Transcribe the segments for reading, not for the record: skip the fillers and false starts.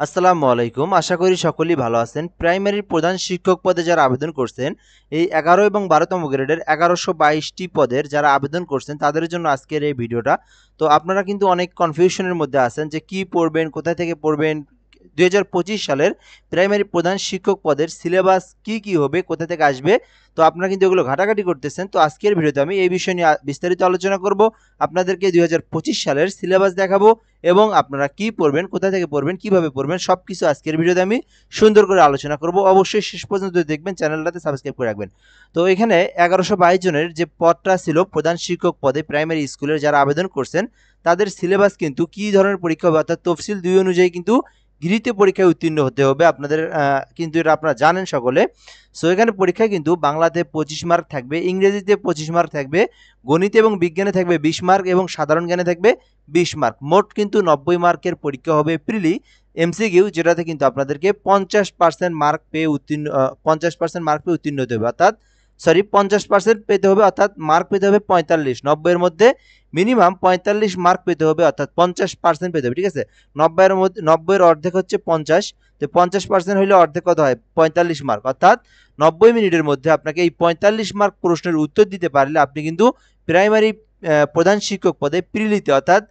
আসসালামু আলাইকুম। আশা করি সকলেই ভালো আছেন। প্রাইমারির প্রধান শিক্ষক পদে যারা আবেদন করছেন, এই ১১ এবং ১২তম গ্রেডের ১১২২টি পদের যারা আবেদন করছেন, তাদের জন্য আজকের এই ভিডিওটা। তো আপনারা কিন্তু অনেক কনফিউশনের মধ্যে আছেন যে কি পড়বেন, কোথায় থেকে পড়বেন। ২০২৫ সালের প্রাইমারি প্রধান শিক্ষক পদের সিলেবাস কি হবে, কোথা থেকে আসবে। তো আপনারা কিন্তু এগুলো ঘাটাঘাটি করতেছেন। তো আজকের ভিডিওতে আমি এই বিষয় নিয়ে বিস্তারিত আলোচনা করব। আপনাদেরকে ২০২৫ সালের সিলেবাস দেখাবো এবং আপনারা কি পড়বেন, কোথা থেকে পড়বেন, কিভাবে পড়বেন, সবকিছু আজকের ভিডিওতে আমি সুন্দর করে আলোচনা করব। অবশ্যই শেষ পর্যন্ত দেখবেন, চ্যানেলটাতে সাবস্ক্রাইব করে রাখবেন। তো এখানে ১১২২ জনের যে পদটা ছিল প্রধান শিক্ষক পদে প্রাইমারি স্কুলের যারা আবেদন করছেন, তাদের সিলেবাস কিন্তু কি ধরনের পরীক্ষা হবে অর্থাৎ তফসিল ২ অনুযায়ী কিন্তু গৃহীত পরীক্ষায় উত্তীর্ণ হতে হবে আপনাদের। কিন্তু এটা আপনারা জানেন সকলে। সো এখানে পরীক্ষায় কিন্তু বাংলাতে 25 মার্ক থাকবে, ইংরেজিতে 25 মার্ক থাকবে, গণিতে এবং বিজ্ঞানে থাকবে 20 মার্ক এবং সাধারণ জ্ঞানে থাকবে 20 মার্ক। মোট কিন্তু 90 মার্কের পরীক্ষা হবে প্রিলি এমসিকিউ, যেটাতে কিন্তু আপনাদেরকে 50% মার্ক পেয়ে উত্তীর্ণ 50% মার্ক পেয়ে উত্তীর্ণ হতে হবে, অর্থাৎ 50% পেতে হবে, অর্থাৎ মার্ক পেতে হবে 45। 90 এর মধ্যে মিনিমাম 45 মার্ক পেতে হবে, অর্থাৎ 50% পেতে হবে। ঠিক আছে, 90 এর মধ্যে 90 এর অর্ধেক হচ্ছে 50। তো 50% হইলে অর্ধেক কত হয়? 45 মার্ক। অর্থাৎ 90 মিনিটের মধ্যে আপনাকে এই 45 মার্ক প্রশ্নের উত্তর দিতে পারলে আপনি কিন্তু প্রাইমারি প্রধান শিক্ষক পদে প্রিলিতে, অর্থাৎ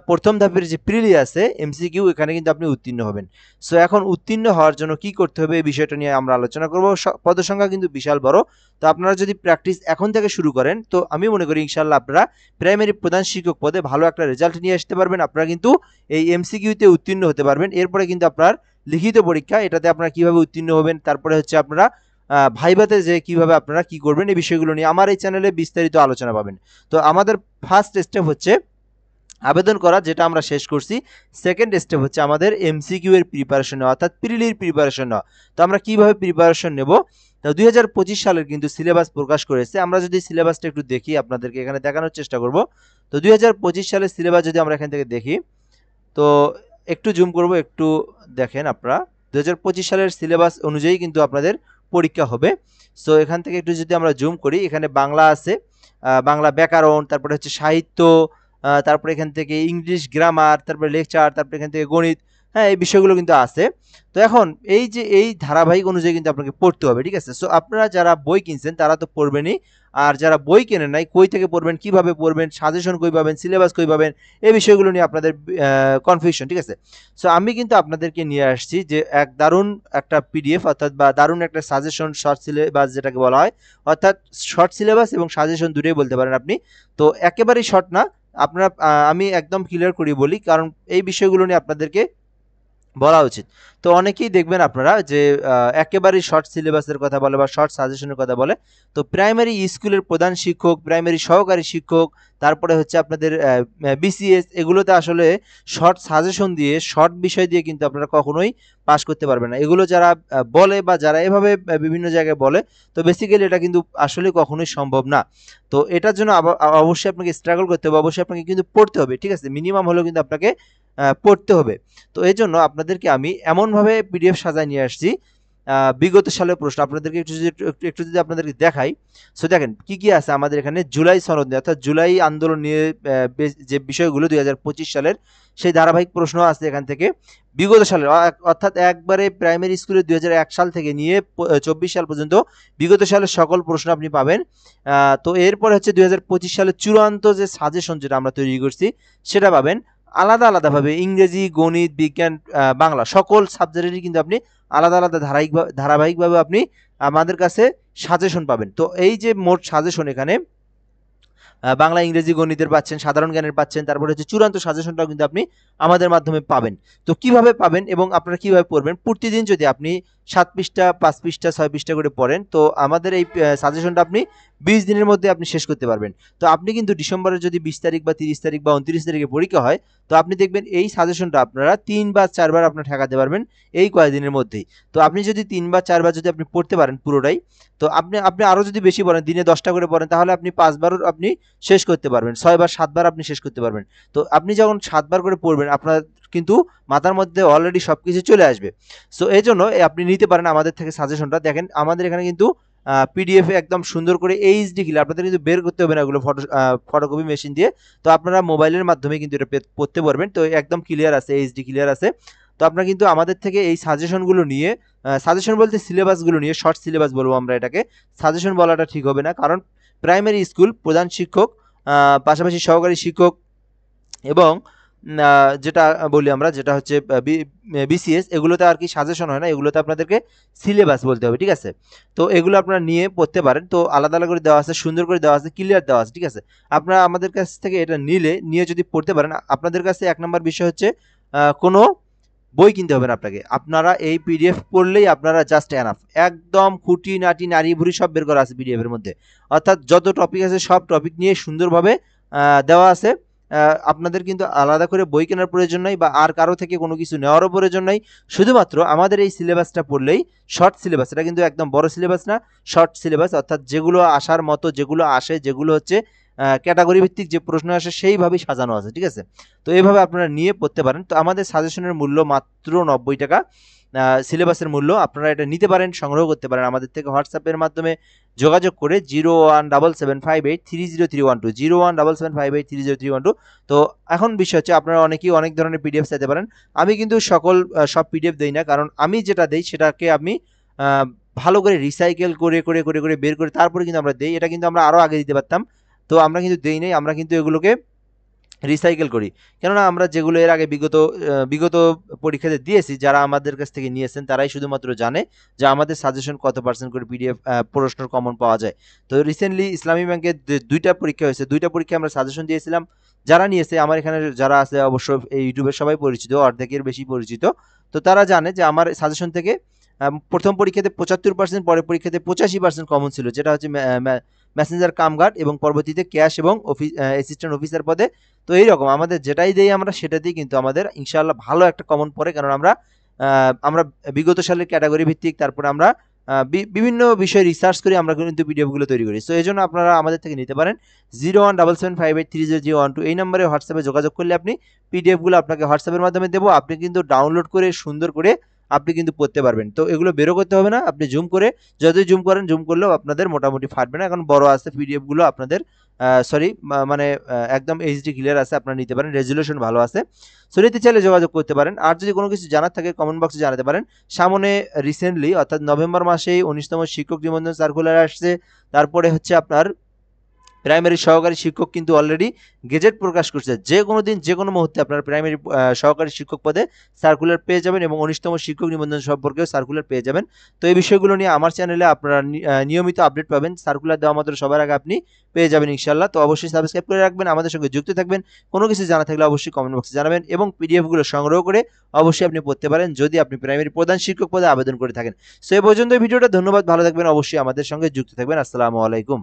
প্রথম ধাপের যে প্রিলি আছে এমসিকিউ, এখানে কিন্তু আপনি উত্তীর্ণ হবেন। সো এখন উত্তীর্ণ হওয়ার জন্য কি করতে হবে এই বিষয়টা নিয়ে আমরা আলোচনা করব। পদের সংখ্যা কিন্তু বিশাল বড়। তো আপনারা যদি প্র্যাকটিস এখন থেকে শুরু করেন, তো আমি মনে করি ইনশাল্লাহ আপনারা প্রাইমারি প্রধান শিক্ষক পদে ভালো একটা রেজাল্ট নিয়ে আসতে পারবেন। আপনারা কিন্তু এই এমসিকিউতে উত্তীর্ণ হতে পারবেন। এরপরে কিন্তু আপনার লিখিত পরীক্ষা, এটাতে আপনারা কিভাবে উত্তীর্ণ হবেন, তারপরে হচ্ছে আপনারা ভাইভাতে যে কিভাবে আপনারা কি করবেন, এই বিষয়গুলো নিয়ে আমার এই চ্যানেলে বিস্তারিত আলোচনা পাবেন। তো আমাদের ফার্স্ট স্টেপ হচ্ছে আবেদন করা, যেটা আমরা শেষ করছি। সেকেন্ড স্টেপ হচ্ছে আমাদের এমসিকিউ এর প্রিপারেশন নেওয়া, অর্থাৎ প্রিলির প্রিপারেশন নেওয়া। তো আমরা কিভাবে প্রিপারেশন নেব? তো ২০২৫ সালের কিন্তু সিলেবাস প্রকাশ করেছে। আমরা যদি সিলেবাসটা একটু দেখি, আপনাদেরকে এখানে দেখানোর চেষ্টা করব। তো ২০২৫ সালের সিলেবাস যদি আমরা এখান থেকে দেখি, তো একটু জুম করব, একটু দেখেন আপনারা। ২০২৫ সালের সিলেবাস অনুযায়ী কিন্তু আপনাদের পরীক্ষা হবে। সো এখান থেকে একটু যদি আমরা জুম করি, এখানে বাংলা আছে, বাংলা ব্যাকরণ, তারপরে হচ্ছে সাহিত্য, তারপরে এখান থেকে ইংলিশ গ্রামার, তারপরে লেকচার, তারপরে এখান থেকে গণিত। হ্যাঁ, এই বিষয়গুলো কিন্তু আছে। তো এখন এই যে এই ধারাবাহিক অনুযায়ী কিন্তু আপনাকে পড়তে হবে। ঠিক আছে, সো আপনারা যারা বই কিনছেন তারা তো পড়বেনই, আর যারা বই কেনেন নাই, কই থেকে পড়বেন, কিভাবে পড়বেন, সাজেশন কই পাবেন, সিলেবাস কই পাবেন, এই বিষয়গুলো নিয়ে আপনাদের কনফিউশন। ঠিক আছে, সো আমি কিন্তু আপনাদেরকে নিয়ে আসছি যে এক দারুণ একটা পিডিএফ, অর্থাৎ বা দারুণ একটা সাজেশন শর্ট সিলেবাস যেটাকে বলা হয়, অর্থাৎ শর্ট সিলেবাস এবং সাজেশন দুটোই বলতে পারেন আপনি। তো একেবারেই শর্ট না, আপনারা আমি একদম ক্লিয়ার করে বলি, কারণ এই বিষয়গুলো নিয়ে আপনাদেরকে বলা উচিত। তো অনেকেই দেখবেন আপনারা যে একেবারেই শর্ট সিলেবাসের কথা বলে বা শর্ট সাজেশনের কথা বলে। তো প্রাইমারি স্কুলের প্রধান শিক্ষক, প্রাইমারি সহকারী শিক্ষক, তারপরে হচ্ছে আপনাদের বিসিএস, এগুলোতে আসলে শর্ট সাজেশন দিয়ে, শর্ট বিষয় দিয়ে কিন্তু আপনারা কখনোই পাস করতে পারবেন না। এগুলো যারা বলে বা যারা এভাবে বিভিন্ন জায়গায় বলে, তো বেসিক্যালি এটা কিন্তু আসলে কখনোই সম্ভব না। তো এটার জন্য অবশ্যই আপনাকে স্ট্রাগল করতে হবে, অবশ্যই আপনাকে কিন্তু পড়তে হবে। ঠিক আছে, মিনিমাম হলেও কিন্তু আপনাকে পড়তে হবে। তো এই জন্য আপনাদেরকে আমি এমনভাবে পিডিএফ সাজায় নিয়ে আসছি, বিগত সালের প্রশ্ন আপনাদেরকে একটু যদি আপনাদেরকে দেখাই। সো দেখেন কি কি আছে আমাদের এখানে। জুলাই সনদ নিয়ে, অর্থাৎ জুলাই আন্দোলন নিয়ে যে বিষয়গুলো ২০২৫ সালের, সেই ধারাবাহিক প্রশ্ন আছে এখান থেকে। বিগত সালের, অর্থাৎ একবারে প্রাইমারি স্কুলে ২০০১ সাল থেকে নিয়ে ২৪ সাল পর্যন্ত বিগত সালের সকল প্রশ্ন আপনি পাবেন। তো এরপর হচ্ছে ২০২৫ সালের চূড়ান্ত যে সাজেশন যেটা আমরা তৈরি করছি, সেটা পাবেন। আলাদা আলাদাভাবে ইংরেজি, গণিত, বিজ্ঞান, বাংলা, সকল সাবজেক্টেরই কিন্তু আপনি আলাদা আলাদা ধারাবাহিকভাবে আপনি আমাদের কাছে সাজেশন পাবেন। তো এই যে মোট সাজেশন এখানে বাংলা, ইংরেজি, গণিতের পাচ্ছেন, সাধারণ জ্ঞানের পাচ্ছেন, তারপরে হচ্ছে চূড়ান্ত সাজেশনটাও কিন্তু আপনি আমাদের মাধ্যমে পাবেন। তো কিভাবে পাবেন এবং আপনারা কিভাবে পড়বেন? প্রতিদিন যদি আপনি 7 পৃষ্ঠা, 5 পৃষ্ঠা, 6 পৃষ্ঠা করে পড়েন, তো আমাদের এই সাজেশনটা আপনি 20 দিনের মধ্যে আপনি শেষ করতে পারবেন। তো আপনি কিন্তু ডিসেম্বরের যদি 20 তারিখ বা 30 তারিখ বা 29 তারিখে পরীক্ষা হয়, তো আপনি দেখবেন এই সাজেশনটা আপনারা 3 বা 4 বার আপনারা ঠেকাতে পারবেন এই কয়েকদিনের মধ্যেই। তো আপনি যদি 3 বা 4 বার যদি আপনি পড়তে পারেন পুরোটাই, তো আপনি আপনি আরও যদি বেশি পড়েন, দিনে 10টা করে পড়েন, তাহলে আপনি 5 বারও আপনি শেষ করতে পারবেন, 6 বার 7 বার আপনি শেষ করতে পারবেন। তো আপনি যখন 7 বার করে পড়বেন, আপনার কিন্তু মাথার মধ্যে অলরেডি সবকিছু চলে আসবে। সো এই জন্য আপনি নিতে পারেন আমাদের থেকে সাজেশনটা। দেখেন আমাদের এখানে কিন্তু পিডিএফ একদম সুন্দর করে এইচডি ক্লিয়ার, আপনাদের কিন্তু বের করতে হবে না এগুলো ফটোকপি মেশিন দিয়ে। তো আপনারা মোবাইলের মাধ্যমে কিন্তু এটা পড়তে পারবেন। তো একদম ক্লিয়ার আছে, এইচডি ক্লিয়ার আছে। তো আপনারা কিন্তু আমাদের থেকে এই সাজেশনগুলো নিয়ে, সাজেশন বলতে সিলেবাসগুলো নিয়ে, শর্ট সিলেবাস বলবো আমরা এটাকে, সাজেশন বলাটা ঠিক হবে না, কারণ প্রাইমারি স্কুল প্রধান শিক্ষক, পাশাপাশি সহকারী শিক্ষক এবং যেটা বলি আমরা, যেটা হচ্ছে বিসিএস, এগুলোতে আর কি সাজেশন হয় না, এগুলোতে আপনাদেরকে সিলেবাস বলতে হবে, ঠিক আছে। তো এগুলো আপনারা নিয়ে পড়তে পারেন। তো আলাদা আলাদা করে দেওয়া আছে, সুন্দর করে দেওয়া আছে, ক্লিয়ার দেওয়া আছে, ঠিক আছে। আপনারা আমাদের কাছ থেকে এটা নিয়ে যদি পড়তে পারেন, আপনাদের কাছে ১ নম্বর বিষয় হচ্ছে কোনো বই কিনতে হবে না আপনাকে। আপনারা এই পিডিএফ পড়লেই আপনারা জাস্ট এনাফ। একদম খুঁটিনাটি নাড়ি-ভুড়ি সব বের করা আছে পিডিএফ এর মধ্যে। অর্থাৎ যত টপিক আছে সব টপিক নিয়ে সুন্দরভাবে দেওয়া আছে। আপনাদের কিন্তু আলাদা করে বই কেনার প্রয়োজন নাই বা আর কারো থেকে কোনো কিছু নেওয়ারও প্রয়োজন নাই। শুধুমাত্র আমাদের এই সিলেবাসটা পড়লেই, শর্ট সিলেবাস, এটা কিন্তু একদম বড় সিলেবাস না, শর্ট সিলেবাস, অর্থাৎ যেগুলো আসার মতো, যেগুলো আসে, যেগুলো হচ্ছে ক্যাটাগরি ভিত্তিক যে প্রশ্ন আসে সেইভাবেই সাজানো আছে, ঠিক আছে। তো এইভাবে আপনারা নিয়ে পড়তে পারেন। তো আমাদের সাজেশনের মূল্য মাত্র ৯০ টাকা, সিলেবাসের মূল্য। আপনারা এটা নিতে পারেন, সংগ্রহ করতে পারেন আমাদের থেকে হোয়াটসঅ্যাপের মাধ্যমে যোগাযোগ করে 017758300312 017758300312। তো এখন বিষয় হচ্ছে আপনারা অনেকেই অনেক ধরনের পিডিএফ চাইতে পারেন। আমি কিন্তু সব পিডিএফ দেই না, কারণ আমি যেটা দেই সেটাকে আমি ভালো করে রিসাইকেল করে বের করে তারপরে কিন্তু আমরা দেই। এটা কিন্তু আমরা আরও আগে দিতে পারতাম, তো আমরা কিন্তু দেই নাই, আমরা কিন্তু এগুলোকে রিসাইকেল করি। কেননা আমরা যেগুলো এর আগে বিগত পরীক্ষাতে দিয়েছি, যারা আমাদের কাছ থেকে নিয়েছেন তারাই শুধুমাত্র জানে যে আমাদের সাজেশন কত পার্সেন্ট করে পিডিএফ প্রশ্নের কমন পাওয়া যায়। তো রিসেন্টলি ইসলামী ব্যাংকের ২টা পরীক্ষা হয়েছে, ২টা পরীক্ষায় আমরা সাজেশন দিয়েছিলাম। যারা নিয়েছে, আমার এখানে যারা আছে অবশ্য এই ইউটিউবের সবাই পরিচিত, অর্ধেকের বেশি পরিচিত। তো তারা জানে যে আমার সাজেশন থেকে প্রথম পরীক্ষাতে ৭৫%, পরের পরীক্ষাতে ৮৫% কমন ছিল, যেটা হচ্ছে মেসেঞ্জার কাম গার্ড এবং পরবর্তীতে ক্যাশ এবং অ্যাসিস্ট্যান্ট অফিসার পদে। তো এইরকম আমাদের যেটাই দেই আমরা সেটাতেই কিন্তু আমাদের ইনশাআল্লাহ ভালো একটা কমন পড়ে, কারণ আমরা বিগত সালের ক্যাটাগরি ভিত্তিক, তারপরে আমরা বিভিন্ন বিষয় রিসার্চ করে আমরা কিন্তু পিডিএফগুলো তৈরি করি। সো এই জন্য আপনারা আমাদের থেকে নিতে পারেন। 017758300312 এই নম্বরে হোয়াটসঅ্যাপে যোগাযোগ করলে আপনি পিডিএফগুলো আপনাকে হোয়াটসঅ্যাপের মাধ্যমে দেবো, আপনি কিন্তু ডাউনলোড করে সুন্দর করে আপনি কিন্তু পড়তে পারবেন। তো এগুলো বেরো করতে হবে না, আপনি জুম করে, যতই জুম করেন, জুম করলেও আপনাদের মোটামুটি ফাটবে না, এখন বড় আছে পিডিএফগুলো আপনাদের, সরি মানে একদম এইচডি ক্লিয়ার আছে, আপনারা নিতে পারেন, রেজুলেশন ভালো আছে। সো নিতে চাইলে যোগাযোগ করতে পারেন। আর যদি কোনো কিছু জানার থাকে কমেন্ট বক্সে জানাতে পারেন। সামনে রিসেন্টলি অর্থাৎ নভেম্বর মাসেই ১৯তম শিক্ষক নিবন্ধন সার্কুলার আসছে। তারপরে হচ্ছে আপনার প্রাইমারি সহকারী শিক্ষক কিন্তু অলরেডি গেজেট প্রকাশ করছে। যে কোনো দিন, যে কোনো মুহূর্তে আপনার প্রাইমারি সহকারী শিক্ষক পদে সার্কুলার পেয়ে যাবেন এবং ১৯তম শিক্ষক নিবন্ধন সম্পর্কেও সার্কুলার পেয়ে যাবেন। তো এই বিষয়গুলো নিয়ে আমার চ্যানেলে আপনারা নিয়মিত আপডেট পাবেন। সার্কুলার দেওয়া মাত্র সবার আগে আপনি পেয়ে যাবেন ইনশাআল্লাহ। তো অবশ্যই সাবস্ক্রাইব করে রাখবেন, আমাদের সঙ্গে যুক্ত থাকবেন। কোনো কিছু জানা থাকলে অবশ্যই কমেন্ট বক্সে জানাবেন এবং পিডিএফগুলো সংগ্রহ করে অবশ্যই আপনি পড়তে পারেন যদি আপনি প্রাইমারি প্রধান শিক্ষক পদে আবেদন করে থাকেন। সো এই পর্যন্ত ভিডিওটা, ধন্যবাদ, ভালো থাকবেন, অবশ্যই আমাদের সঙ্গে যুক্ত থাকবেন। আসসালামু আলাইকুম।